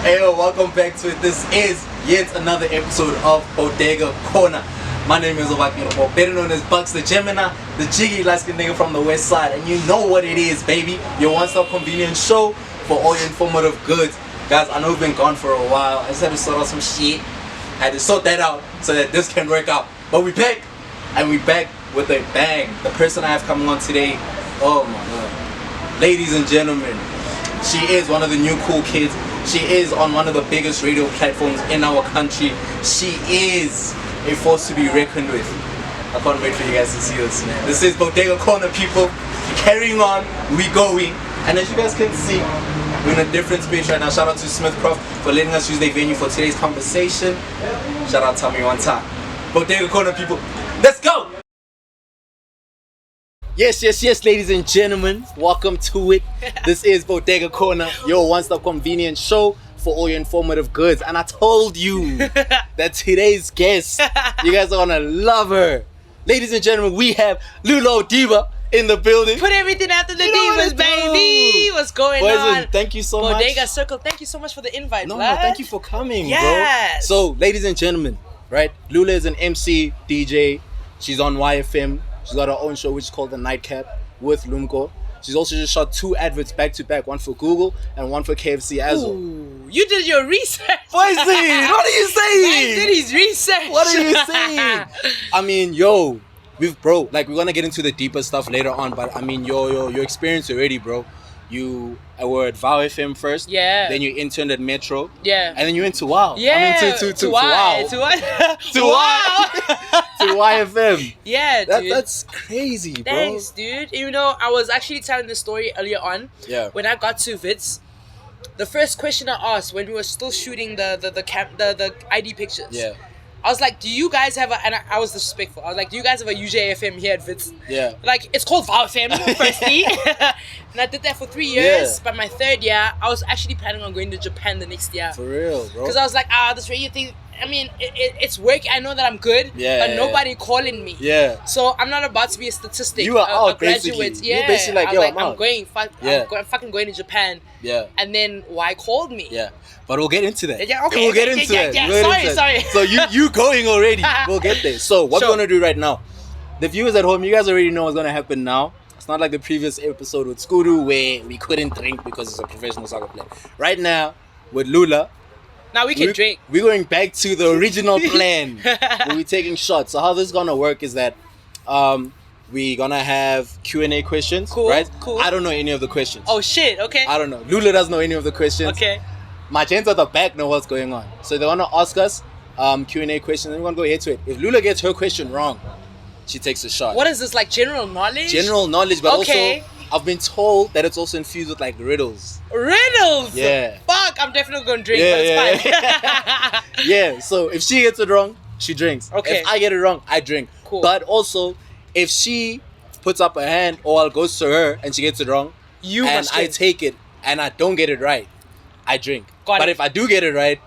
Hey yo, welcome back to it. This is yet another episode of Bodega Corner. My name is Roodepoort, better known as Buksthegemini, the jiggy light-skinned nigga from the west side. And you know what it is, baby. Your one-stop convenience show for all your informative goods. Guys, I know we've been gone for a while. I just had to sort out some shit. I had to sort that out so that this can work out. But we back, and we back with a bang. The person I have coming on today, oh my god. Ladies and gentlemen, she is one of the new cool kids. She is on one of the biggest radio platforms in our country. She is a force to be reckoned with. I can't wait for you guys to see this, man. This is Bodega Corner, people. Carrying on, we going. And as you guys can see, we're in a different space right now. Shout out to Smithcraft for letting us use their venue for today's conversation. Shout out to me one time. Bodega Corner, people. Let's go! Yes, ladies and gentlemen, welcome to it. This is Bodega Corner, your one-stop convenience show for all your informative goods. And I told you that today's guest, you guys are gonna love her. Ladies and gentlemen, we have Lulaodiba in the building. Put everything after the divas, baby. What's going on? Thank you so much. Bodega Circle, thank you so much for the invite, No, lad. thank you for coming, Yes. bro. So, ladies and gentlemen, right? Lula is an MC, DJ. She's on YFM. She's got her own show which is called The Nightcap with Lumko. She's also just shot 2 adverts back to back, one for Google and one for KFC as well. You did your research. What are you saying? He did his research. What are you saying? I mean, yo, we're gonna get into the deeper stuff later on, but I mean, your experience already, bro. You were at Vow FM first. Yeah. Then you interned at Metro. Yeah. And then you went to Wow. Yeah. I mean, to Wow. To what? To Wow. To YFM. Yeah, dude. That's crazy, bro. Thanks, dude. You know, I was actually telling the story earlier on. Yeah. When I got to Vits, the first question I asked when we were still shooting the ID pictures. Yeah. I was like, do you guys have a, and I was disrespectful. I was like, do you guys have a UJFM here at Vits? Yeah. Like, it's called Vow FM, firstly. And I did that for 3 years. Yeah. But my 3rd year, I was actually planning on going to Japan the next year. For real, bro. Because I was like, this radio thing, I mean, it's work. I know that I'm good. Yeah. But nobody calling me. Yeah. So I'm not about to be a statistic. You are out, a graduate. basically. Yeah. You're basically like, I yo, was like, I'm out. I'm fucking going to Japan. Yeah. And then why called me? Yeah. But we'll get into that. Yeah, okay. We'll get into it. Yeah, We'll get into sorry. it. So you going already. We'll get there. So what Sure. we're gonna do right now. The viewers at home, you guys already know what's gonna happen now. It's not like the previous episode with Skuru where we couldn't drink because it's a professional soccer player. Right now, with Lula, Now we can drink. we're going back to the original plan. Where we're taking shots. So how this is gonna work is that we're gonna have Q&A questions. Cool, Right? cool. I don't know any of the questions. Oh shit, okay. I don't know. Lula doesn't know any of the questions. Okay. My gents at the back know what's going on. So they want to ask us Q&A questions, and we're going to go head to it. If Lula gets her question wrong, she takes a shot. What is this, like general knowledge? General knowledge, but Okay. also I've been told that it's also infused with like riddles. Riddles! Yeah. Fuck, I'm definitely gonna drink, Yeah, but it's yeah, fine. Yeah, so if she gets it wrong, she drinks. Okay. If I get it wrong, I drink. Cool. But also, if she puts up a hand or it goes to her and she gets it wrong, You and must I drink. take it and I don't get it right, I drink. Got But it. if I do get it right,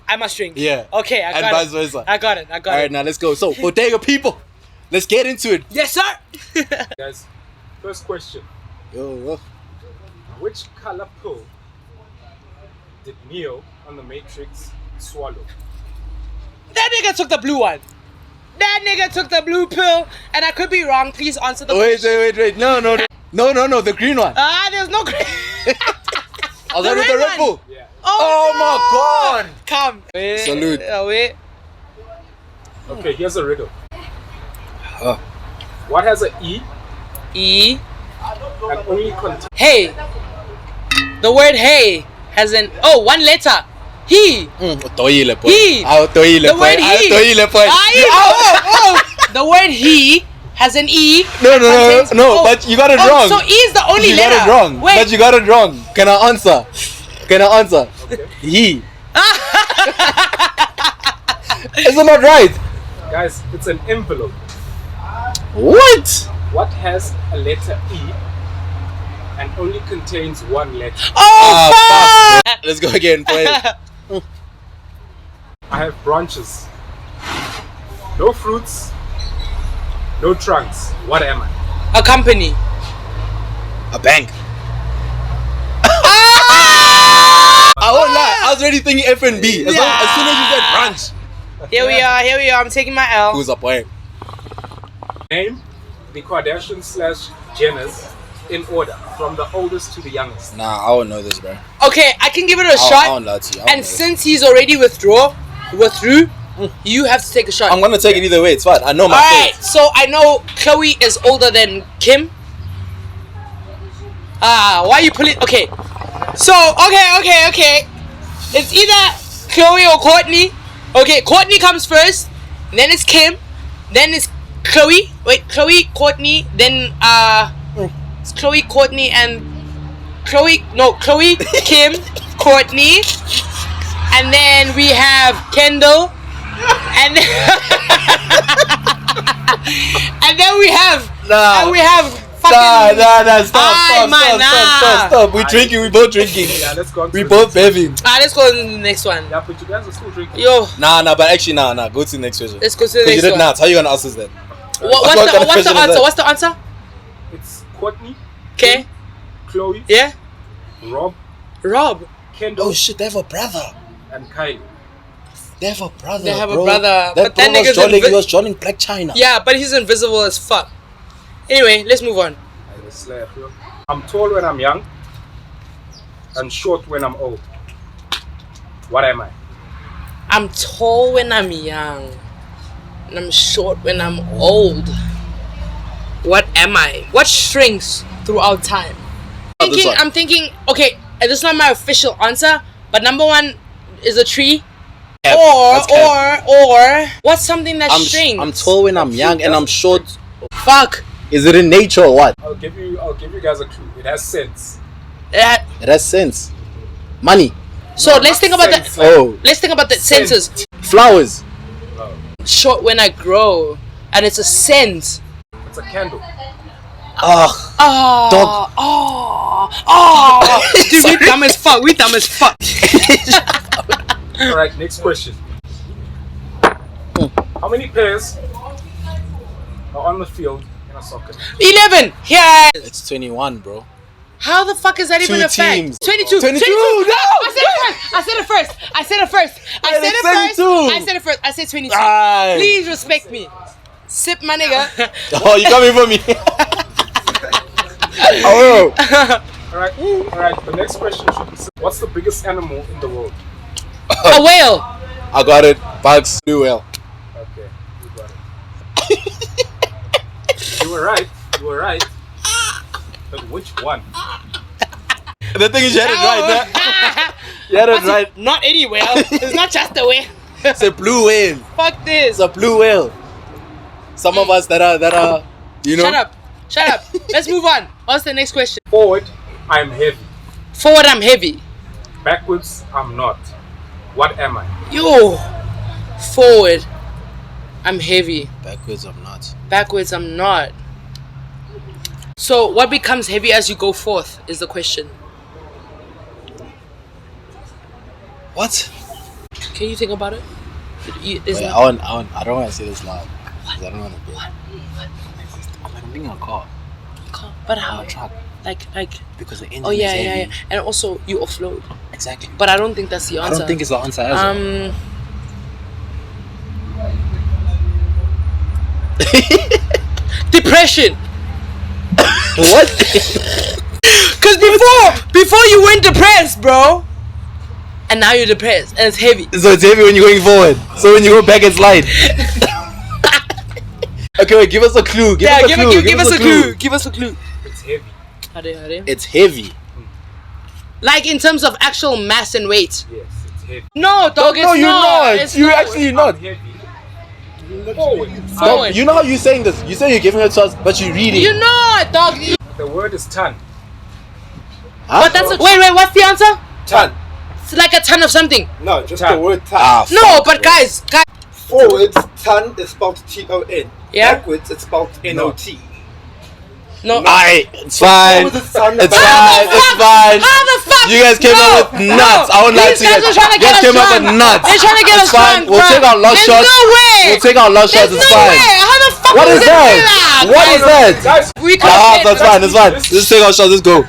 I must drink. yeah. Okay, I got and it. vice versa. I got it. All right, it. now let's go. So, Bodega people, let's get into it. Yes, sir! Guys, first question. Yo. Which color pill did Neo on the Matrix swallow? That nigga took the blue one. That nigga took the blue pill, and I could be wrong. Please answer the Wait. question. No, the green one. There's no... I was the with the red Red one. Bull. Yeah. Oh my God. Come. Wait, Salute. Wait. Okay, here's a riddle. What has a E E. and only contains... Hey. The word hey has an... Oh, one letter. He. Toile, boy. He. Toile, The word he. The word he has an E. No, but you got it wrong. So E is the only you letter. got it wrong. Wait. But you got it wrong. Can I answer? Okay. He. Is it not right? Guys, it's an envelope. What? What has a letter E and only contains one letter? Oh, fuck! Let's go again, boy. I have branches. No fruits. No trunks. What am I? A company. A bank. already thinking F&B. As soon as you said brunch. Here we are. I'm taking my L. Who's up, boy? Name the Kardashians/Jenners in order, from the oldest to the youngest. Nah, I won't know this, bro. Okay, I can give it a shot. I won't lie to you. And since he's already withdrew, you have to take a shot. I'm gonna take it either way. It's fine. I know my Alright, fate. so I know Chloe is older than Kim. Why are you pulling? Okay. So, okay. It's either Chloe or Courtney. Okay, Courtney comes first, then it's Kim, then it's Chloe. Wait, Chloe, Courtney, then it's Chloe, Courtney, and Chloe, Kim, Courtney, and then we have Kendall, and then, and then we have fucking Stop. We're drinking. We're both drinking. Yeah, let's go. We both beving. let's go to the next one. Yeah, but you guys are still drinking. Yo, Nah. But actually, nah. Go to the next question. let's go to the Because you next did one. not. How you gonna ask us that? What's the answer? What's the answer? It's Courtney, Okay. Chloe, Yeah. Rob, Rob. Kendall, Oh shit! They have a brother. and Kylie. They have a brother. They have a bro. brother, That but that bro was nigga's joining. He was joining Black China. Yeah, but he's invisible as fuck. Anyway, let's move on. I'm tall when I'm young and short when I'm old. What am I? I'm tall when I'm young, and I'm short when I'm old. What am I? What shrinks throughout time? This one. I'm thinking. Okay, this is not my official answer, but number one is a tree. Cap. That's cap. Or what's something that shrinks? I'm tall when I'm young and I'm short. Fuck. Is it in nature or what? I'll give you guys a clue. It has sense. That. It has sense. Money. So let's think about sense, the. Oh. Let's think about the senses. Flowers. No, Short when I grow, and it's a sense. it's a candle. Ugh. Dog. Dude, we dumb as fuck. Alright, next question. How many players are on the field in a soccer? 11. Yeah. It's 21, bro. How the fuck is that even Two a fact? teams. 22. 22. No. I said it first. I said it first. I said 22. Aye. Please respect me. Sip, my nigga. Oh, you coming for me? Oh. Alright, the next question should be, what's the biggest animal in the world? A whale. I got it. Bugs. Do well. Okay, you got it. You were right. But which one? The thing is, you had it right, man. You had it right. Not any whale. It's not just a whale. It's a blue whale. Fuck this. It's a blue whale. Some of us that are, you know. Shut up. Let's move on. What's the next question? Forward, I'm heavy. Forward, I'm heavy. Backwards, I'm not. What am I? Yo. Forward, I'm heavy. Backwards, I'm not. Backwards, I'm not. So, what becomes heavy as you go forth is the question. What? Can you think about it? Wait, I don't want to say this loud. Because I don't want to be. I'm thinking a car. But how? A truck. Like. Because the engine Oh is yeah, heavy. yeah. And also, you offload. Exactly. But I don't think that's the answer. I don't think it's the answer as well. Depression. What? Cause before you weren't depressed, bro. And now you're depressed, and it's heavy. So it's heavy when you're going forward. So when you go back, it's light. Okay, wait, give us a clue. Give us a clue. Give us a clue. It's heavy. Hare. It's heavy. Like in terms of actual mass and weight. Yes, it's heavy. No, dog, it's No, you're not. not. You're actually not. I'm heavy. Forward. Forward. You know how you're saying this? You say you're giving it to us, but you're reading. You're not, dog. The word is ton. Huh? But that's wait, what's the answer? Ton. It's like a ton of something. No, just Ton. the word ton. Ah, No, fuck, but bro. guys. Forwards, ton is spelled T-O-N. Yeah. Backwards, it's spelled N-O-T. No. Alright, it's fine. Forwards is ton. It's fine. It's fine. How the fuck? You guys came up with nuts. I won't lie to These guys you. are trying to You get guys us came up drunk. with nuts. They're trying to get It's us fine. drunk, We'll bro. take our last There's shots. no way. We'll take our last shots. There's It's no fine. way. How the fuck What we is gonna that? do that? What is that? Guys, We Ah, can't. that's fine. That's fine. Let's take our shots. Let's go,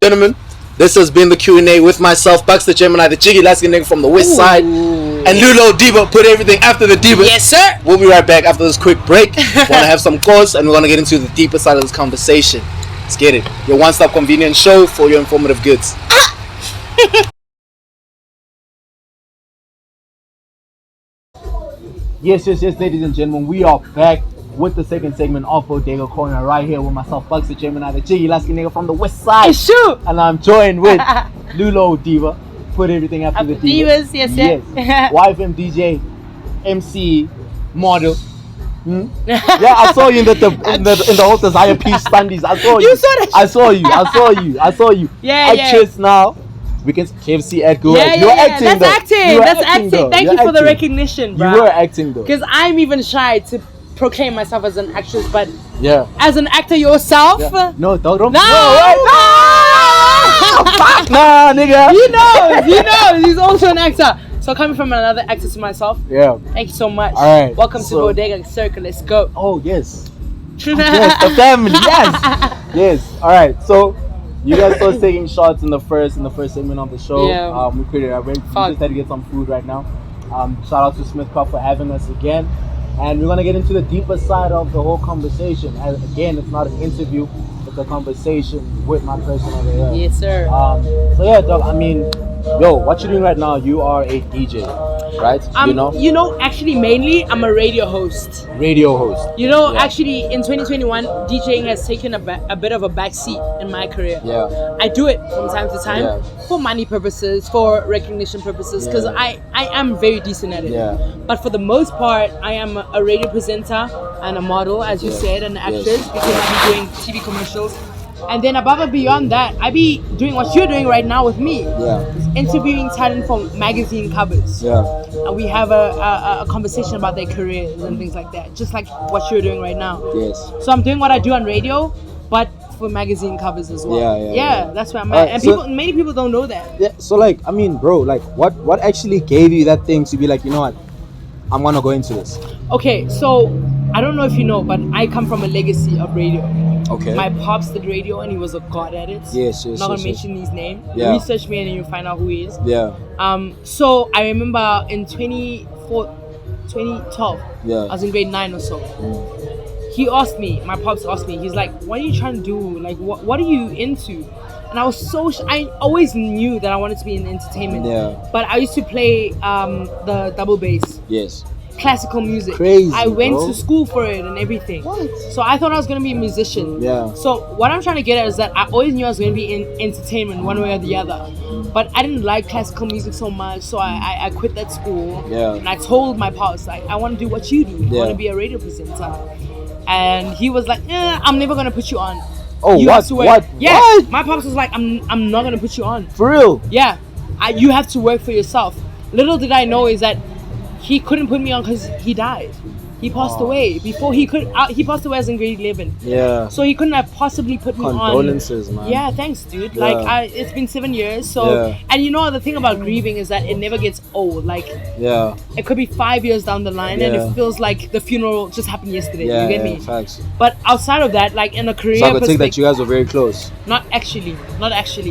gentlemen. This has been the Q&A with myself, Buksthegemini, the jiggy light-skinned nigga from the west side, and Lulaodiba. Put everything after the diva. Yes, sir. We'll be right back after this quick break. Want to have some course, and we're going to get into the deeper side of this conversation. Let's get it. Your one-stop convenience show for your informative goods. Yes, ladies and gentlemen, we are back with the second segment of Bodega Corner right here with myself, Buksthegemini, the jiggy light-skinned nigga from the west side. It's true. And I'm joined with Lulaodiba. Put everything after the divas. Yes. Wife and DJ, MC, model. Yeah, I saw you in the whole Desire Peace Sundays. I saw you. You saw that? I saw you. Yeah. Actress now. We can KFC at go. Yeah. Acting. That's acting. Though. Thank you for the recognition, bro. You were acting though. Because I'm even shy to proclaim myself as an actress, but yeah, as an actor yourself. Yeah. No, don't. No. Nah, nigga. He knows. He's also an actor. So coming from another actor to myself. Yeah. Thank you so much. All right. Welcome to Bodega Circle. Let's go. Oh yes. Yes, the family. Yes. All right. So you guys saw us taking shots in the first segment of the show. Yeah. We created a range. We just had to get some food right now. Shout out to Smithcraft for having us again. And we're gonna get into the deeper side of the whole conversation. And again, it's not an interview, it's a conversation with my person over here. Yes, sir. So yeah, dog. I mean, what you're doing right now? You are a DJ, right? Actually, mainly I'm a radio host. Actually, in 2021, DJing has taken a bit of a backseat in my career. Yeah. I do it from time to time for money purposes, for recognition purposes, because I am very decent at it. Yeah. But for the most part, I am a radio presenter and a model, as you said, and an actress, because I be doing TV commercials. And then above and beyond that, I be doing what you're doing right now with me. Yeah. Interviewing talent from magazine covers. Yeah. And we have a conversation about their careers and things like that, just like what you're doing right now. Yes. So I'm doing what I do on radio, but for magazine covers as well. Yeah, that's where I'm at. And many people don't know that. Yeah. So I mean, bro, what actually gave you that thing to be like, you know what, I'm gonna go into this? Okay, so I don't know if you know, but I come from a legacy of radio. Okay. My pops did radio and he was a god at it. Yes. I'm not gonna mention his name. Yeah. Research me and then you'll find out who he is. Yeah. So I remember in 2012, yeah, I was in grade 9 or so. He asked me, my pops asked me, he's like, what are you trying to do? Like, what are you into? And I was so I always knew that I wanted to be in entertainment. Yeah. But I used to play the double bass. Yes. Classical music. Crazy, I went bro. to school for it and everything. What? So I thought I was gonna be a musician. Yeah. So what I'm trying to get at is that I always knew I was gonna be in entertainment one way or the other. But I didn't like classical music so much, so I quit that school. Yeah. And I told my pops, like, I want to do what you do. I want to be a radio presenter. And he was like, I'm never gonna put you on. Oh, you what? have to work. What? Yeah. What? My pops was like, I'm not gonna put you on. For real? Yeah. You have to work for yourself. Little did I know is that he couldn't put me on because he died. He passed away before he could. He passed away as in grade 11. Yeah. So he couldn't have possibly put me on. Condolences, man. Yeah, thanks, dude. Yeah. Like, it's been 7 years. So, and you know the thing about grieving is that it never gets old. Like, it could be 5 years down the line, and it feels like the funeral just happened yesterday. Yeah, you get me? Facts. But outside of that, like in a career So I could perspective, think that you guys were very close. Not actually.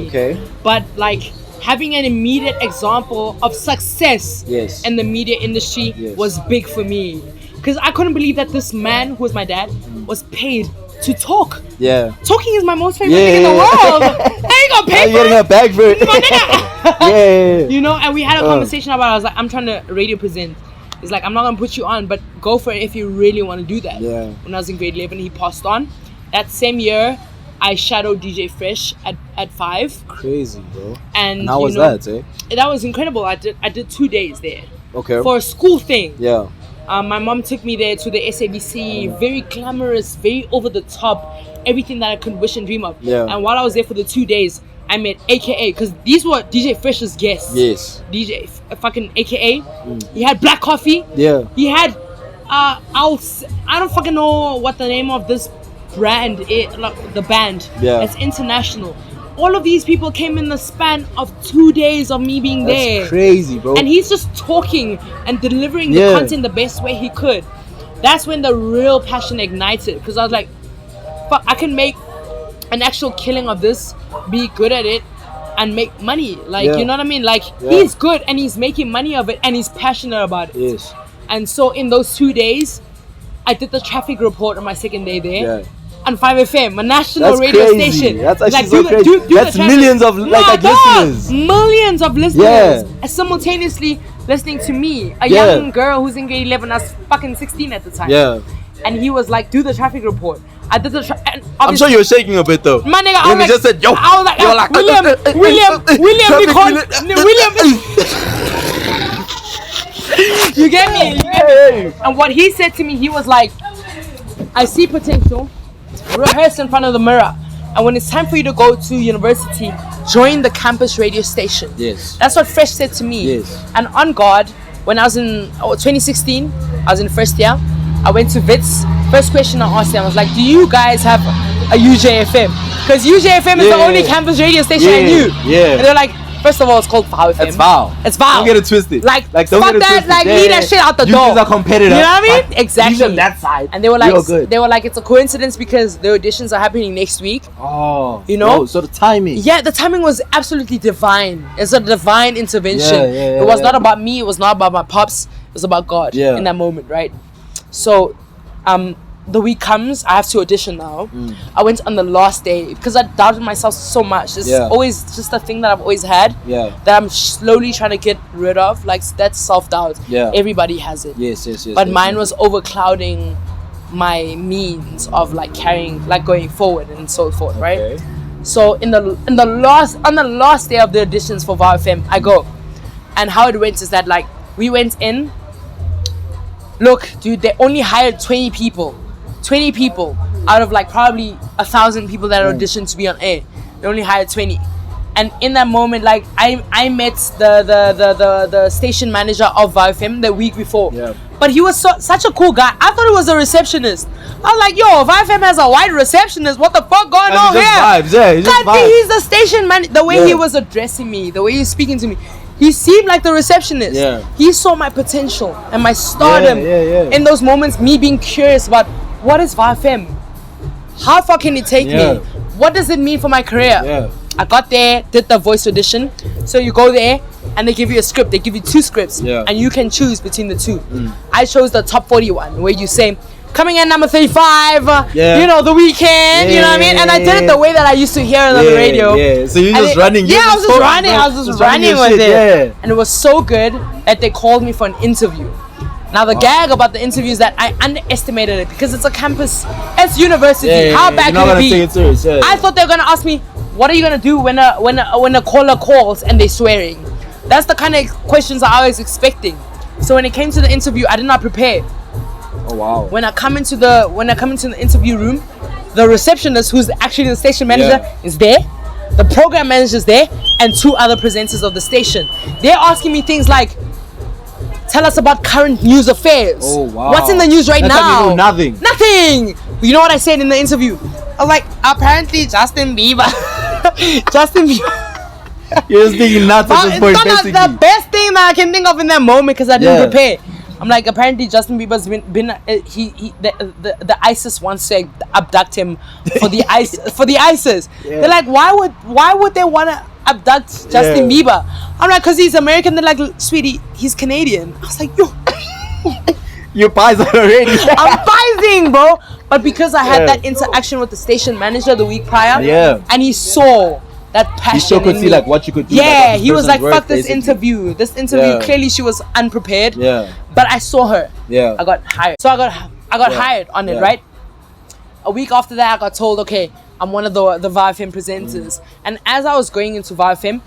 Okay. But like, having an immediate example of success in the media industry was big for me. Because I couldn't believe that this man, who was my dad, was paid to talk. Yeah. Talking is my most favorite thing in the world. I ain't gonna pay for getting it. a bag for it. Yeah. You know, and we had a conversation about it. I was like, I'm trying to radio present. He's like, I'm not gonna put you on, but go for it if you really want to do that. Yeah. When I was in grade 11, he passed on. That same year, I shadowed DJ Fresh at 5. Crazy, bro. And how was that, eh? That was incredible. I did 2 days there. Okay. For a school thing. Yeah. My mom took me there to the SABC, very glamorous, very over the top, everything that I could wish and dream of. Yeah. And while I was there for the 2 days, I met AKA, because these were DJ Fresh's guests. Yes. DJ fucking AKA. He had black coffee. Yeah. He had, I don't fucking know what the name of this brand is, like the band. Yeah. It's international. All of these people came in the span of 2 days of me being there. That's crazy, bro. And he's just talking and delivering the content the best way he could. That's when the real passion ignited. Because I was like, fuck, I can make an actual killing of this, be good at it, and make money. Like, Yeah. you know what I mean? Like, Yeah. he's good and he's making money of it and he's passionate about it. Yes. And so in those 2 days, I did the traffic report on my second day there. Yeah. On 5FM, a national That's radio crazy. station. That's actually Like, so crazy. do the That's traffic. millions of like dog, listeners. Millions of listeners Yeah. simultaneously listening to me, a Yeah. young girl who's in grade 11. I was fucking 16 at the time. Yeah. And he was like, do the traffic report. I did the and I'm sure you were shaking a bit though. my nigga, I When was he like, just said, yo, I was like, you were like, William, traffic you get me? You get me? And what he said to me, he was like, I see potential, rehearse in front of the mirror, and when it's time for you to go to university, join the campus radio station. Yes. That's what Fresh said to me. Yes. And on God, when I was in 2016, I was in first year, I went to Wits. First question I asked them was like, do you guys have a UJFM? Because UJFM is the only campus radio station I knew. Yeah. And they're like, first of all, it's called VOW FM. It's VOW. It's VOW. Don't get it twisted. Like don't fuck get it that. twisted. Like, leave that shit out the door. You are competitor. You know what I mean? But Exactly. use them that side. And they were like, You're good. it's a coincidence because the auditions are happening next week. Oh. You know? Oh, so the timing. Yeah, the timing was absolutely divine. It's a divine intervention. Yeah, it was not about me. It was not about my pops. It was about God in that moment, right? So, the week comes. I have to audition now. I went on the last day because I doubted myself so much. It's always just a thing that I've always had. Yeah. That I'm slowly trying to get rid of. Like, that's self-doubt. Yeah. Everybody has it. Yes. But mine was overclouding my means of like carrying, like going forward and so forth, right? Okay. So on the last day of the auditions for VOW FM, I go, and how it went is that like we went in. Look, dude, they only hired 20 people out of like probably 1,000 people that auditioned to be on air. They only hired 20. And in that moment, like I met the station manager of VOW FM the week before. Yeah. But he was such a cool guy. I thought he was a receptionist. I was like, yo, VOW FM has a white receptionist. What the fuck going on here? Vibes, yeah. He just vibes. He's the station manager. The way he was addressing me, the way he was speaking to me, he seemed like the receptionist. Yeah. He saw my potential and my stardom. Yeah. In those moments, me being curious about what is VOW FM? How far can it take me? What does it mean for my career? Yeah. I got there, did the voice audition. So you go there and they give you a script. They give you 2 scripts and you can choose between the 2. I chose the top 41 where you say, coming in number 35, you know, the weekend, you know what I mean? And I did it the way that I used to hear it on the radio. Yeah, so you're just running. Yeah, I was just running. I was just running with it. Yeah. And it was so good that they called me for an interview. Now the gag about the interview is that I underestimated it because it's a campus, it's university. How bad could it be? Take it serious, I thought they were gonna ask me, what are you gonna do when a caller calls and they're swearing? That's the kind of questions I was expecting. So when it came to the interview, I did not prepare. Oh wow. When I come into the interview room, the receptionist, who's actually the station manager, is there. The program manager is there, and 2 other presenters of the station. They're asking me things like, tell us about current news affairs. Oh wow. What's in the news right now? You know nothing. Nothing. You know what I said in the interview? I was like, apparently Justin Bieber. You're just thinking nuts at this point, basically. The best thing that I can think of in that moment because I didn't prepare. I'm like, apparently Justin Bieber's been the ISIS wants to abduct him for the ISIS. They're like, why would they want to abduct Justin Bieber? I'm like, because he's American. They're like, sweetie, he's Canadian. I was like, yo. You're poisoned already. I'm poisoning, bro. But because I had that interaction with the station manager the week prior, and he saw that passion. He still could see like what you could do. Yeah, like, he was like, fuck this basically. interview. This interview, clearly she was unprepared. Yeah. But I saw her. Yeah. I got hired. So I got hired on it, right? A week after that, I got told, okay, I'm one of the VOW FM presenters. And as I was going into VOW FM,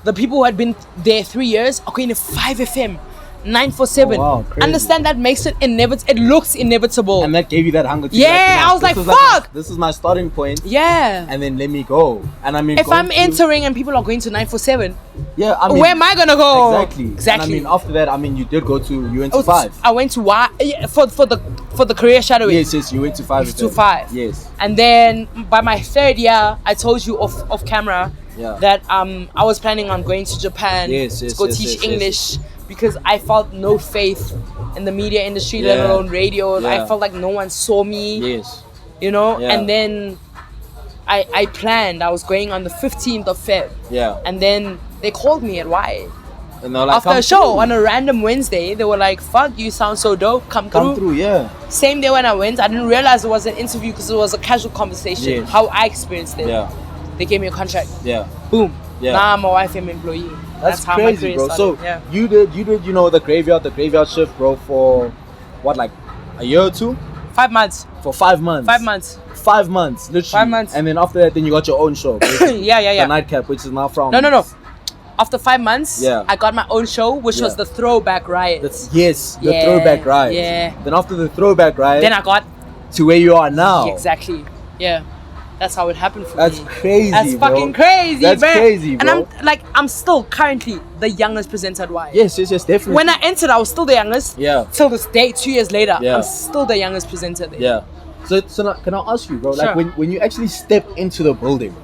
the people who had been there 3 years are going to 5FM. 947. Oh, wow, crazy. Understand that makes it inevitable. It looks inevitable. And that gave you that hunger to I was like, fuck. This is my starting point. Yeah. And then let me go. And I mean, if I'm entering and people are going to 947, I mean, where am I gonna go? Exactly. And I mean, after that, I mean, you did go to, you went to 5. I went to for the career shadowing. Yes, you went to 5. To 5. Yes. And then by my 3rd year, I told you off camera that I was planning on going to Japan to go teach English. Because I felt no faith in the media industry, let alone radio. I felt like no one saw me. Yes. You know? And then I planned. I was going on the 15th of Feb. Yeah. And then they called me at Y. And they're like, After come a show through. on a random Wednesday, they were like, fuck, you sound so dope, come through. Yeah. Same day when I went, I didn't realize it was an interview because it was a casual conversation. Yes. How I experienced it. Yeah. They gave me a contract. Yeah. Boom. Yeah. Now I'm a YFM employee. That's how my crazy, career bro. started. So yeah. you did, you know, the graveyard shift, bro, for what, like a year or two? 5 months. For 5 months. 5 months. 5 months, literally. 5 months. And then after that, then you got your own show. Yeah. The Nightcap, which is now from. No. After 5 months, Yeah. I got my own show, which was the Throwback Riot. The Yeah, Throwback Riot. yeah. Then after the Throwback Riot, Then I got to where you are now. exactly. Yeah. That's how it happened for That's me. crazy, That's bro. fucking crazy, That's man. crazy, And bro. I'm still currently the youngest presenter at Y. Yes, definitely. When I entered, I was still the youngest. Yeah. Till this day, 2 years later, Yeah. I'm still the youngest presenter there. Yeah. So now, can I ask you, bro? Like Sure. when you actually step into the building,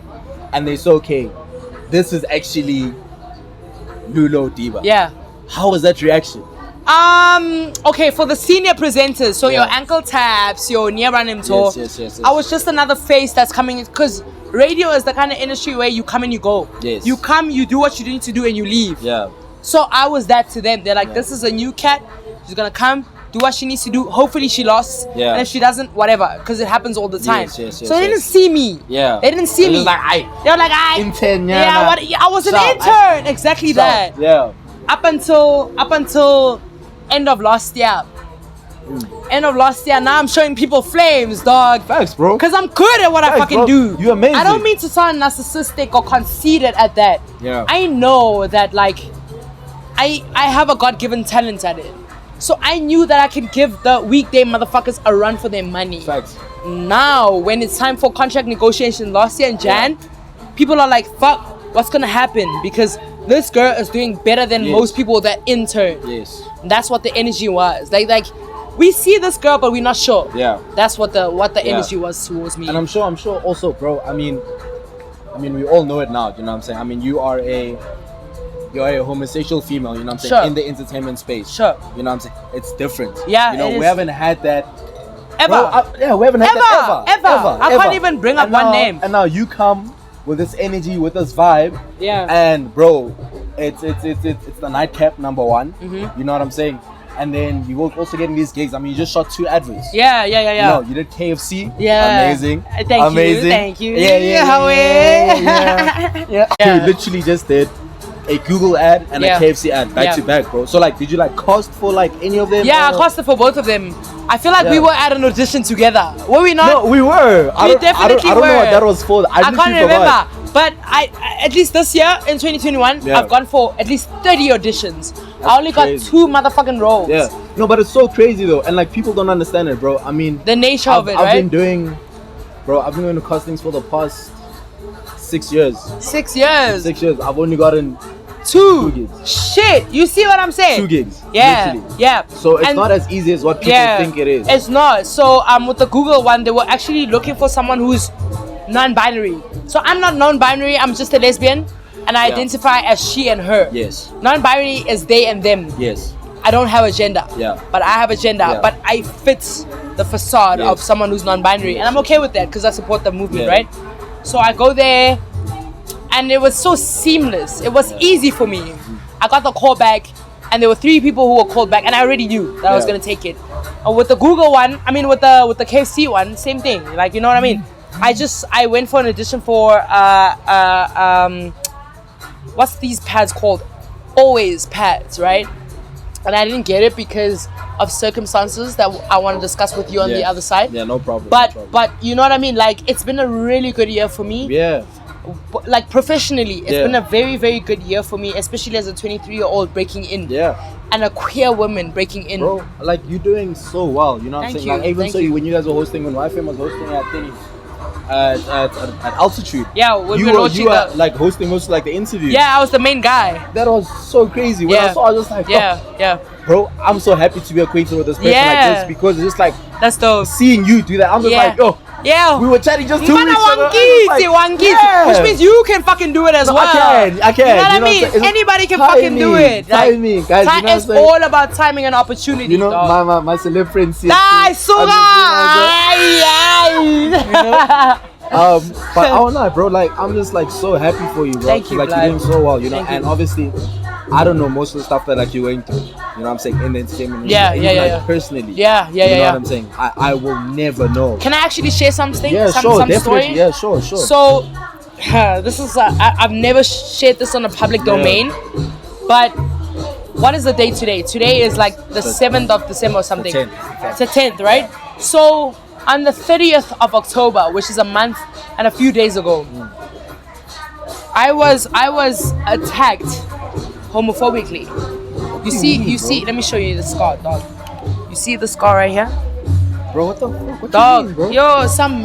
and they say, okay, this is actually Lulaodiba. Yeah. How was that reaction? Okay, for the senior presenters, so Yeah. your ankle taps, your near random tour. Yes. I was just another face that's coming because radio is the kind of industry where you come and you go. Yes. You come, you do what you need to do, and you leave. Yeah. So I was that to them. They're like, Yeah. this is a new cat. She's gonna come, do what she needs to do. Hopefully she lost. Yeah. And if she doesn't, whatever, because it happens all the time. Yes, so they didn't see me. Yeah. They didn't see It me. was like, aye. They were like, I. Intern, yeah, Yeah, nah. what? Yeah, I was an Sharp, intern. Exactly that. Yeah. Up until end of last year. End of last year. Now I'm showing people flames, dog. Facts, bro. Because I'm good at what I Facts, fucking bro. do. You're amazing. I don't mean to sound narcissistic or conceited at that. Yeah. I know that, like, I have a God-given talent at it. So I knew that I could give the weekday motherfuckers a run for their money. Facts. Now, when it's time for contract negotiation last year in Jan, people are like, fuck, what's gonna happen? Because this girl is doing better than Yes. most people that intern. Yes. That's what the energy was. Like we see this girl, but we're not sure. Yeah. That's what the Yeah. energy was towards me. And I'm sure also, bro. I mean, we all know it now. You know what I'm saying? I mean, you're a homosexual female. You know what I'm saying? Sure. In the entertainment space. Sure. You know what I'm saying? It's different. Yeah, You know, it we is. haven't had that. Ever. Bro, we haven't had that Ever. I can't even bring up And one now- name. And now you come with this energy, with this vibe. Yeah. And bro, it's the Nightcap number one. Mm-hmm. You know what I'm saying? And then you will also getting these gigs. I mean, you just shot 2 adverts. Yeah. You know, you did KFC. Yeah. Amazing. Thank you. Yeah. How Yeah. Yeah. You literally just did a Google ad and Yeah. a KFC ad back Yeah. to back, bro. So like, did you like cost for like any of them? Yeah, I or- costed for both of them. I feel like we Yeah. were at an audition together. Were we not? No, we were. I don't definitely know were. what that was for. I can't literally remember. forgot. But I at least this year in 2021, Yeah. I've gone for at least 30 auditions. I only crazy. got 2 motherfucking roles. Yeah. No, but it's so crazy though, and like people don't understand it, bro. I mean, The nature of it, I've right? been doing castings for the past 6 years. 6 years. 6 years. I've only gotten 2 gigs. Shit, you see what I'm saying? 2 gigs. Yeah, Literally. yeah. So it's And- not as easy as what people think it is. It's not. So with the Google one, they were actually looking for someone who's non-binary. So I'm not non-binary. I'm just a lesbian, and I Yeah. identify as she and her. Yes. Non-binary is they and them. Yes. I don't have a gender. Yeah. But I have a gender. Yeah. But I fit the facade Yes. of someone who's non-binary, and I'm okay with that because I support the movement, Yeah. right? So I go there, and it was so seamless. It was easy for me. I got the call back, and there were 3 people who were called back, and I already knew that I was Yeah. gonna take it. With the Google one, I mean, with the KFC one, same thing. Like, you know what I mean? I went for an audition for what's these pads called? Always pads, right? And I didn't get it because of circumstances that I want to discuss with you on the Yeah. other side. Yeah, no problem. But you know what I mean? Like, it's been a really good year for me. Yeah. Like, professionally, it's Yeah. been a very, very good year for me, especially as a 23-year-old breaking in. Yeah. And a queer woman breaking in. Bro, like you're doing so well, you know what I'm Thank saying? Like you, even thank so you. when you guys were hosting, when YFM was hosting at Denny's, at altitude. Yeah, when you we were launching you were the- like hosting most of like the interviews. Yeah, I was the main guy. That was so crazy. When I Yeah. saw, I was just like, Yeah, yeah. bro, I'm so happy to be acquainted with this person Yeah. like this because it's just like That's dope. seeing you do that. I'm just Yeah. like, yo, Yeah. we were chatting just 2 Mana weeks ago. wankisi, Yeah. which means you can fucking do it as No, well. I can. You know what I mean? I'm saying? Anybody can Timing, fucking do it. Timing, guys. You know what I'm It's saying? all about timing and opportunity. You know, dog. my celeb friend said, Nice, I'm just, you know, sugar. you know, But I don't know, bro. Like, I'm just like so happy for you, bro. Thank you, Like, blood. you're doing so well, you know. Thank you. And obviously, I don't know most of the stuff that like you're going through. You know what I'm saying? In the entertainment Yeah, industry. yeah, Even, yeah, like, yeah. personally. Yeah, You know yeah. what I'm saying? I will never know. Can I actually share something? Yeah, some sure, definitely. story? Yeah, sure. So, this is I've never shared this on a public domain, but what is the date today? Today is like the 7th of December or something. 10th. It's the 10th, right? So on the 30th of October, which is a month and a few days ago, I was attacked homophobically. You see. Let me show you the scar, dog. You see the scar right here? Bro, what the fuck? What Dog, you mean, bro? yo, some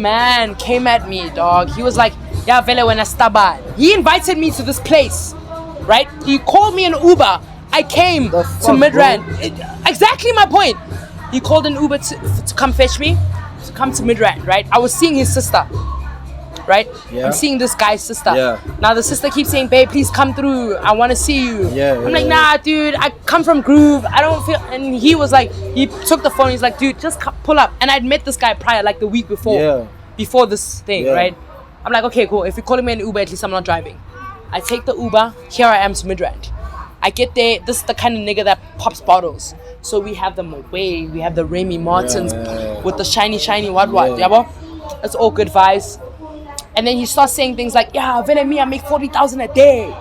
man came at me, dog. He was like, yeah, vele when I staba. He invited me to this place, right? He called me an Uber. I came The to fuck, Midrand. bro? Exactly my point. He called an Uber to come fetch me, to come to Midrand, right? I was seeing his sister, right? Yeah. I'm seeing this guy's sister. Yeah. Now the sister keeps saying, babe, please come through. I want to see you. Yeah, I'm like, yeah. nah, dude, I come from Groove. I don't feel. And he was like, he took the phone. He's like, dude, just pull up. And I'd met this guy prior, like the week before. Yeah. Before this thing, Yeah. right? I'm like, okay, cool. If you're calling me an Uber, at least I'm not driving. I take the Uber. Here I am to Midrand. I get there. This is the kind of nigga that pops bottles. So we have the Moe, we have the Remy Martins with the shiny what, Yeah. yabo? It's all good vibes. And then he starts saying things like, yeah, vele me, I make 40,000 a day.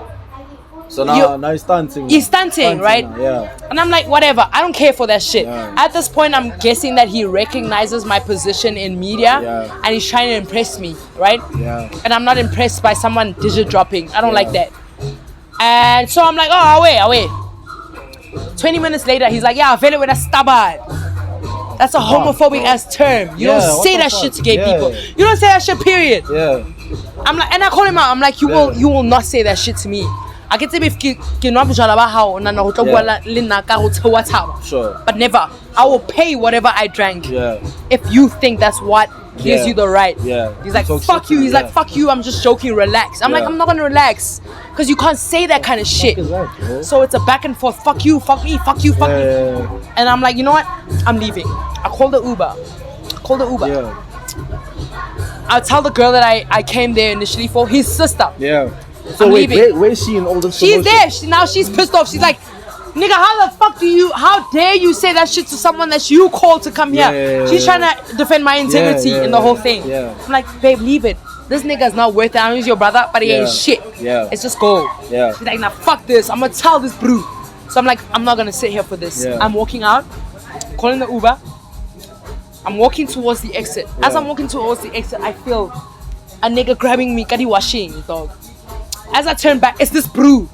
So now he's stunting. He's stunting, right? now, yeah. And I'm like, whatever, I don't care for that shit. Yeah. At this point, I'm guessing that he recognizes my position in media Yeah. and he's trying to impress me, right? Yeah. And I'm not impressed by someone digit dropping. I don't Yeah. like that. And so I'm like, oh, I'll wait. 20 minutes later, he's like, yeah, vele with a stabad. That's a homophobic ass term. You Yeah, don't what say the that fuck? shit to gay Yeah. people. You don't say that shit, period. Yeah. I'm like, and I call him out. I'm like, you will not say that shit to me. I get if Sure. but never. I will pay whatever I drank. Yeah. If you think that's what gives Yeah. you the right. Yeah. He's like, Talk fuck shit you. to He's you, like, yeah. fuck you. I'm just joking. Relax. I'm like, Yeah. I'm not gonna relax because you can't say that kind of shit. is that, bro? So it's a back and forth. Fuck you. Fuck me. Fuck you. Fuck me. Yeah. And I'm like, you know what? I'm leaving. I call the Uber. Yeah. I'll tell the girl that I came there initially for, his sister. Yeah. So I'm wait, leaving. where is she in all this? She's commotion? there. Now she's pissed off. She's like, nigga, how dare you say that shit to someone that you called to come here? Yeah. She's trying to defend my integrity Yeah, in the whole thing. yeah. I'm like, babe, leave it. This nigga's not worth it. I know he's your brother, but he ain't Yeah. shit. Yeah. It's just go. Yeah. She's like, nah, fuck this. I'm gonna tell this brew. So I'm like, I'm not gonna sit here for this. Yeah. I'm walking out, calling the Uber. I'm walking towards the exit. As Yeah. I'm walking towards the exit, I feel a nigga grabbing me, kadi washing, dog. As I turn back, it's this brew.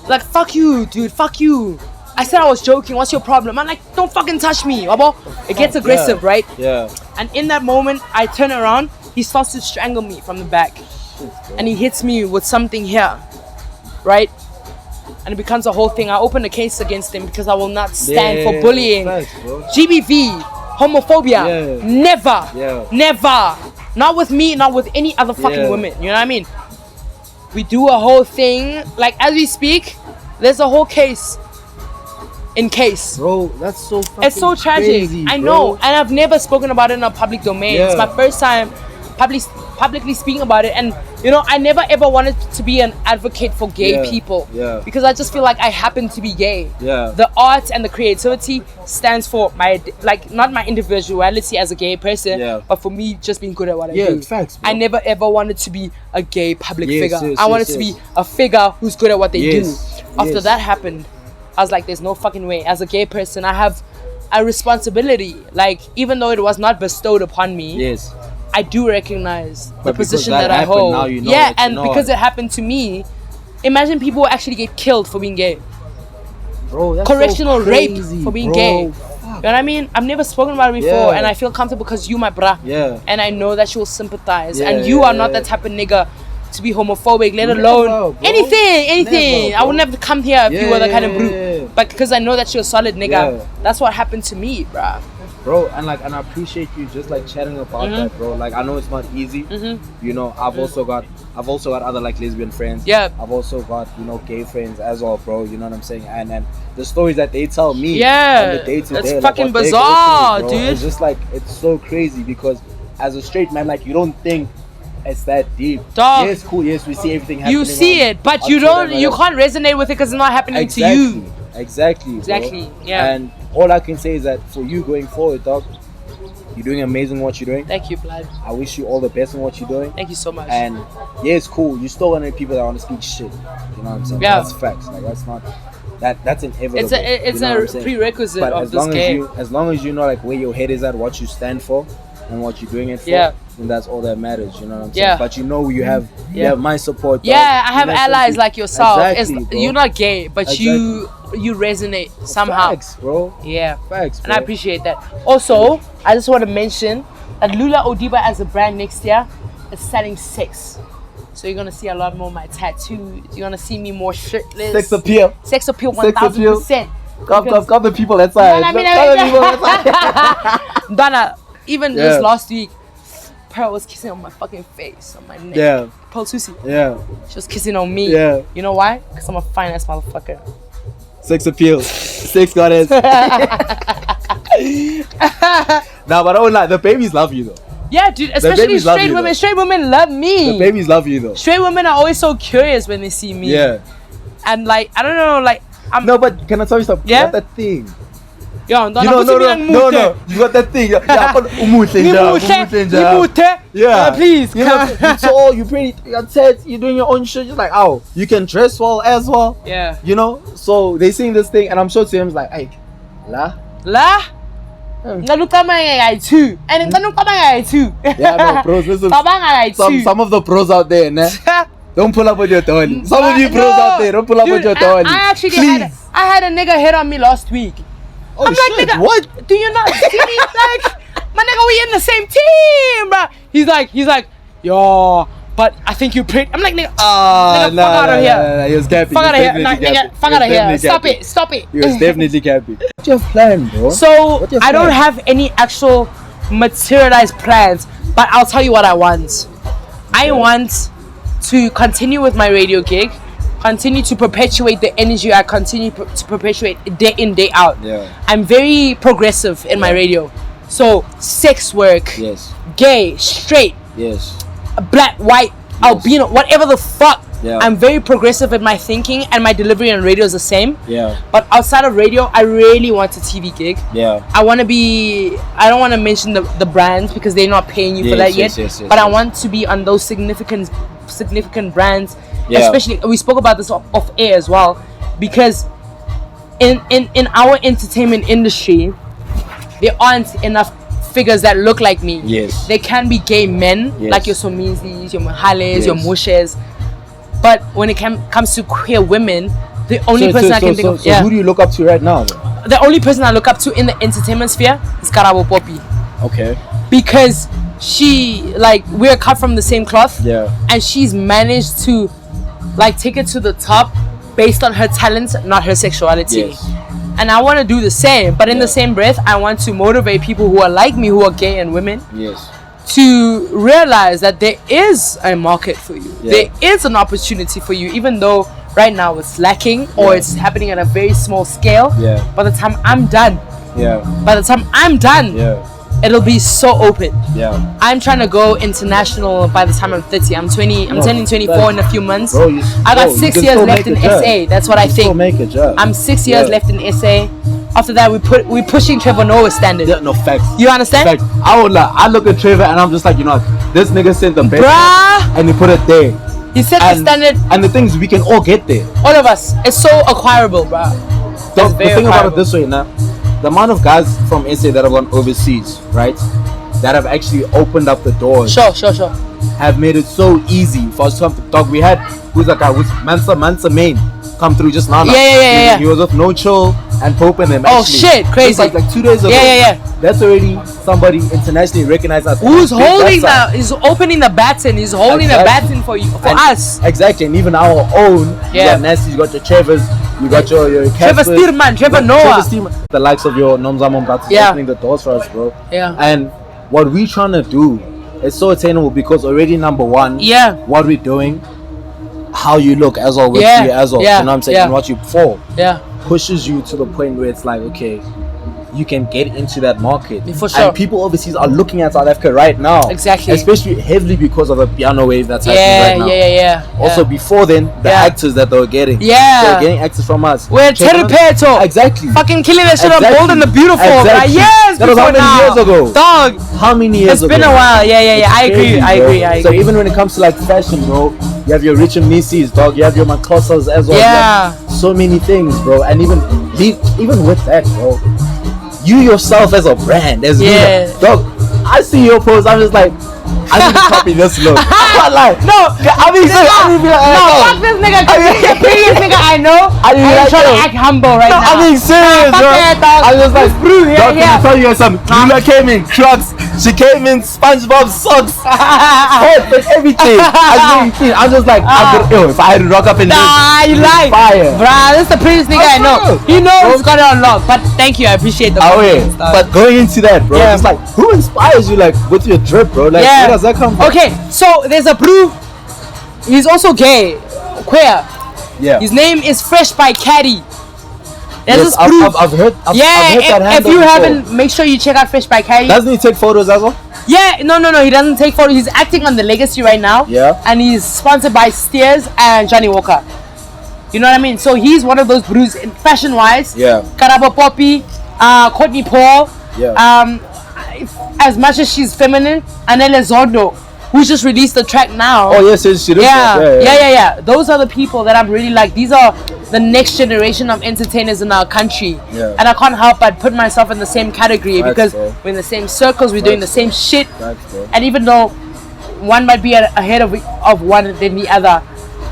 Like, fuck you, dude, fuck you. I said I was joking, what's your problem? I'm like, don't fucking touch me, wabo. It gets aggressive, Yeah. right? Yeah. And in that moment, I turn around, he starts to strangle me from the back. And he hits me with something here, right? And it becomes a whole thing. I open a case against him because I will not stand for Yeah, bullying. facts, bro. GBV, homophobia, Yeah. never, Yeah. never. Not with me, not with any other fucking Yeah. women. You know what I mean? We do a whole thing. Like, as we speak, there's a whole case. In case. Bro, that's so fucking It's so tragic. crazy, I bro. know. And I've never spoken about it in a public domain. It's Yeah. my first time publicly speaking about it. And, you know, I never ever wanted to be an advocate for gay Yeah. people. Yeah. Because I just feel like I happen to be gay. Yeah. The art and the creativity stands for my, like, not my individuality as a gay person, Yeah. but for me just being good at what I Yeah, do. facts, bro. I never ever wanted to be a gay public Yes, figure. yes, I wanted yes, to yes. be a figure who's good at what they Yes, do. After yes. that happened, I was like, there's no fucking way. As a gay person, I have a responsibility. Like, even though it was not bestowed upon me, Yes. I do recognize the But because position that that I happened, hold. now you know Yeah, that you and know because it. it happened to me, imagine people actually get killed for being gay. Bro, that's Correctional so rape crazy, for being bro. gay. You know what I mean? I've never spoken about it before, Yeah. and I feel comfortable because you my bruh. Yeah. And I know that you'll sympathize. Yeah, and you yeah, are not yeah. the type of nigga to be homophobic, let Never, alone bro. anything. Never, I would bro. never come here if you were the kind of Yeah, brute. yeah, yeah. But because I know that you're a solid nigga, Yeah. that's what happened to me, bruh. Bro, and I appreciate you just like chatting about that, bro. Like, I know it's not easy. You know, I've also got other like lesbian friends. Yeah. I've also got, you know, gay friends as well, bro. You know what I'm saying? And the stories that they tell me Yeah. on the day to It's day, fucking what they go bizarre, through, bro, dude. It's just like, it's so crazy because as a straight man, like, you don't think it's that deep. Dog. Yes, cool. Yes, we see everything happening. You see it, but you can't resonate with it because it's not happening to you. Exactly. Exactly. Yeah. And all I can say is that for you going forward, dog, you're doing amazing what you're doing. Thank you, blood. I wish you all the best in what you're doing. Thank you so much. And yeah, it's cool. You still want to people that want to speak shit. You know what I'm saying? Yeah. That's facts. Like, that's not. That's inevitable. It's a prerequisite but of as this long game. as long as you know like where your head is at, what you stand for, and what you're doing it for, then that's all that matters. You know what I'm saying? Yeah. But you know you have my support. Dog. Yeah, I have allies like yourself. Exactly, bro. You're not gay, but you resonate somehow. Facts, bro. Yeah. Facts, bro. And I appreciate that. Also, I just want to mention that Lulaodiba as a brand next year is selling 6. So you're gonna see a lot more of my tattoos. You're gonna see me more shirtless. Sex appeal. Sex appeal, Sex appeal. 1000%. Come the people outside. Donna, even this last week, Pearl was kissing on my fucking face, on my neck. Yeah. Pearl Susie. Yeah. She was kissing on me. Yeah. You know why? Because I'm a fine ass motherfucker. Sex appeal. Sex goddess. Nah, but I won't lie, the babies love you though. Yeah, dude, especially straight women. Though. Straight women love me. The babies love you though. Straight women are always so curious when they see me. Yeah. And like, I don't know, like, No, but can I tell you something? Yeah? You got that thing. Yo, No. You got that thing. Yeah. Please, you know, you're tall, you're pretty, you're set, you're doing your own shit. You're like, oh, you can dress well as well. Yeah. You know? So they sing this thing, and I'm sure to him, like, hey, la. I too. And then I too. Yeah, no, bros, listen. Some of the pros out there, nah. Don't pull up with your dolly. Some of you bros out there, don't pull up with your dolly. I actually had a nigga hit on me last week. Oh, I'm shit, like, nigga, what? Do you not see me? Like, my nigga, we in the same team, bro. He's like, yo, but I think you're pretty. I'm like, nigga, fuck out of here. Nah, he was capping. Fuck out of here. Nah, nigga, fuck out of here. Stop it. He was definitely capping. What's your plan, bro? So, I don't have any actual materialized plans, but I'll tell you what I want. I want to continue with my radio gig, continue to perpetuate the energy I continue to perpetuate day in, day out. Yeah. I'm very progressive in my radio. So, sex work, Yes. gay, straight, Yes. black, white, albino, whatever the fuck. Yeah. I'm very progressive in my thinking, and my delivery on radio is the same. Yeah. But outside of radio, I really want a TV gig. Yeah. I don't want to mention the brands because they're not paying you for that yet. Yes, but I want to be on those significant brands. Yeah. Especially, we spoke about this off air as well, because in our entertainment industry, there aren't enough figures that look like me. Yes. They can be gay men, Yes. like your Somizis, your Mahales, your Yes. Mushes. But when it comes to queer women, the only person I can think of... So who do you look up to right now, though? The only person I look up to in the entertainment sphere is Karabo Poppy. Okay. Because we're cut from the same cloth. Yeah. And she's managed to take it to the top based on her talents, not her sexuality. Yes. And I want to do the same, but in the same breath, I want to motivate people who are like me, who are gay and women, Yes. to realize that there is a market for you. Yeah. There is an opportunity for you, even though right now it's lacking or it's happening at a very small scale. Yeah. By the time I'm done, Yeah. Yeah. it'll be so open. Yeah. I'm trying to go international by the time I'm 30. I'm turning 24 in a few months. Bro, I got 6 years left in SA. That's what I think. Still make a job. I'm 6 years left in SA. After that, we're pushing Trevor Noah's standard. Yeah, no facts. You understand? Facts. I look at Trevor and I'm just like, you know, this nigga sent the best, Bruh. and he put it there. He set the standard. And the thing is, we can all get there. All of us. It's so acquirable, bro. The thing about it this way now, the amount of guys from SA that have gone overseas, right, that have actually opened up the doors, Sure. have made it so easy for us to come to talk. We had, who's that guy, Mansa Main come through just now. Yeah. He was with No Chill and Pope and them. Oh actually. shit, crazy. It's like 2 days ago. Yeah. That's already somebody internationally recognized as Who's holding he's opening the baton. He's holding the baton for you, for us. Exactly, and even our own. You got Nasty, you got your Trevors, you got your Trevor Stearman, Trevor Noah. The likes of your Nomza Mombatsu opening the doors for us, bro. Yeah. And what we trying to do is so attainable because already number one, what we're doing, how you look as well with you as well. You know what I'm saying? And what you fall pushes you to the point where it's like, okay, you can get into that market. For sure. And people overseas are looking at South Africa right now. Exactly. Especially heavily because of the piano wave that's happening right now. Yeah. Also, before then, the actors that they were getting. Yeah. They were getting actors from us. We're Roodepoort. Exactly. Fucking killing that shit on Bold and the Beautiful. Exactly. Like, yes, that was how many years ago? Dog. How many years ago? It's been a while. Yeah. I Crazy, agree. So even when it comes to like fashion, bro, you have your Rich and Macy's, dog. You have your Mancosas as well. Yeah. So many things, bro. And even with that, bro, you yourself as a brand, as dog. I see your post. I'm just like, I need to copy this look. I'm not like, no. I mean, fuck this nigga. The previous nigga I know. I'm trying to act humble right now. I mean, serious, bro. I was like, dog, can I tell you something? Lula came in Crocs. She came in SpongeBob socks, hot and everything. I'm just like, if I had to rock up in this, you like, fire, bruh. This is the previous nigga I know. He knows he's got it on lock. But thank you, I appreciate the. But going into that, bro, it's like, who inspires you, like, with your drip, bro? Like, where does that come from? Okay, so there's a brew. He's also gay, queer. Yeah. His name is Fresh by Caddy. There's this brew. I've heard that handle if you before. haven't, make sure you check out Fresh by Caddy. Doesn't he take photos as well? Yeah, no, he doesn't take photos. He's acting on The Legacy right now. Yeah. And he's sponsored by Steers and Johnny Walker. You know what I mean? So he's one of those brews in fashion-wise. Yeah. Karabo Poppy, Courtney Paul. Yeah. As much as she's feminine, Anele Zondo, who just released the track now. Oh yes, she does. Yeah. Those are the people that I'm really like. These are the next generation of entertainers in our country. Yeah. And I can't help but put myself in the same category because we're in the same circles, we're doing the same shit. And even though one might be ahead of one than the other,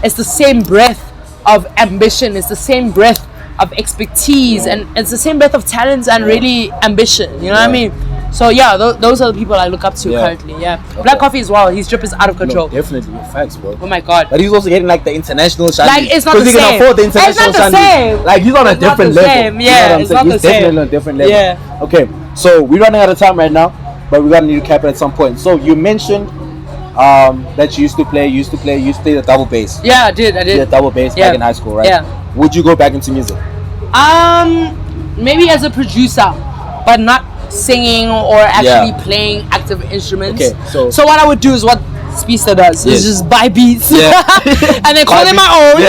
it's the same breadth of ambition, it's the same breadth of expertise, and it's the same breadth of talents and really ambition. You know what I mean? So yeah, those are the people I look up to currently. Yeah, okay. Black Coffee as well. His drip is out of control. No, definitely, facts, bro. Oh my god! But he's also getting like the international shine. Like it's not the same. Because he can afford the international it's not the same. Like he's on a different level. Yeah, it's not the He's same. definitely on a different level. Yeah. Okay, so we're running out of time right now, but we're gonna need to cap it at some point. So you mentioned that you used to play the double bass. Yeah, I did. Yeah, double bass back in high school, right? Yeah. Would you go back into music? Maybe as a producer, but not singing or actually playing active instruments. Okay, so what I would do is what Speedster does is just buy beats and then call them my own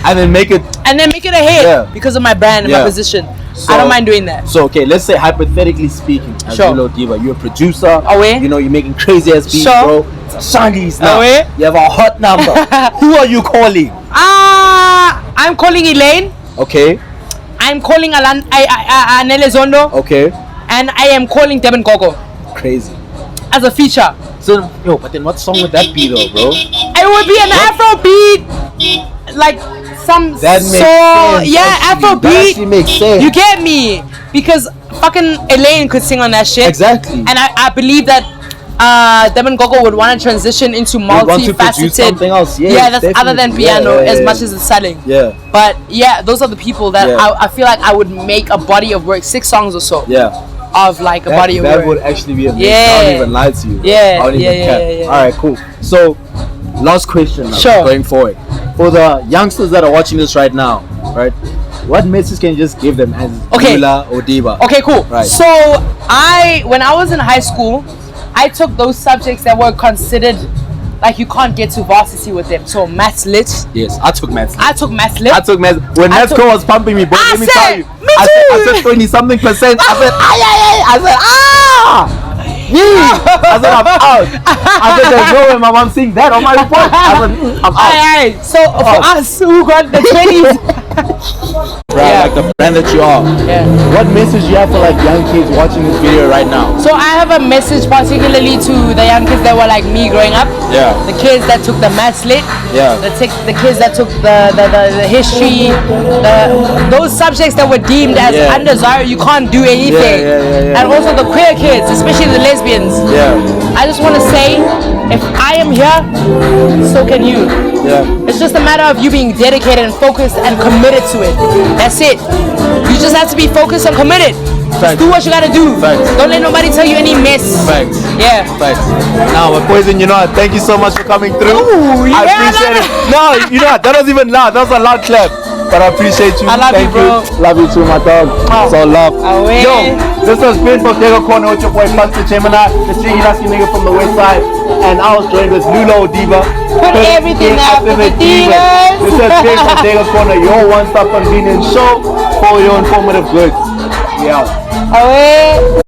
and then make it a hit because of my brand and my position. So, I don't mind doing that. So okay, let's say hypothetically speaking, as Lulaodiba, you're a producer. You know, you're making crazy ass beats, bro. Shangies now. You have a hot number. Who are you calling? I'm calling Elaine. Okay. I'm calling Anele Zondo. Okay. And I am calling Devin Gogo. Crazy. As a feature. So, but then what song would that be though, bro? It would be an Afro beat. Like some that makes sense. Yeah, Afro beat. That actually makes sense. You get me? Because fucking Elaine could sing on that shit. Exactly. And I believe that Devin Gogo would want to transition into multifaceted something else. That's other than piano as much as it's selling. Yeah. But yeah, those are the people that I feel like I would make a body of work, 6 songs or so. Yeah. Of like a body of work. That would actually be amazing. I don't even lie to you. Yeah. Alright, cool. So last question now, going forward. For the youngsters that are watching this right now, right? What message can you just give them as Lulaodiba? Okay, cool. Right. So when I was in high school, I took those subjects that were considered like you can't get to varsity with them. So maths lit. Yes, I took maths lit. I took maths lit. When maths was pumping me, boy, let me tell you. I said 20-something%. I said, I said, I'm out. I said, there's no way my mom's seeing that on my report. I said, I'm out. So for us who got the 20s. Like the brand that you are. Yeah. What message you have for like young kids watching this video right now? So I have a message particularly to the young kids that were like me growing up. Yeah. The kids that took the maths lit. Yeah. The kids that took the history, those subjects that were deemed as undesirable, you can't do anything. And also the queer kids, especially the lesbians. Yeah. I just want to say, if I am here, so can you. Yeah. It's just a matter of you being dedicated and focused and committed to it. That's it. You just have to be focused and committed. Just do what you gotta do. Don't let nobody tell you any mess. Yeah. Now, my poison, you know what? Thank you so much for coming through. Ooh, I appreciate it. No, you know what? That was even loud. That was a loud clap. But I appreciate you. I love Thank you, bro. Love you too, my dog. So love. Away. Yo, this has been Bodega Corner with your boy Buksthegemini, the jiggy lasky nigga from the west side. And I was joined with Lulaodiba. Put everything up with the divas. This has been Bodega Corner, your one-stop convenience show for your informative goods. Yeah. Away.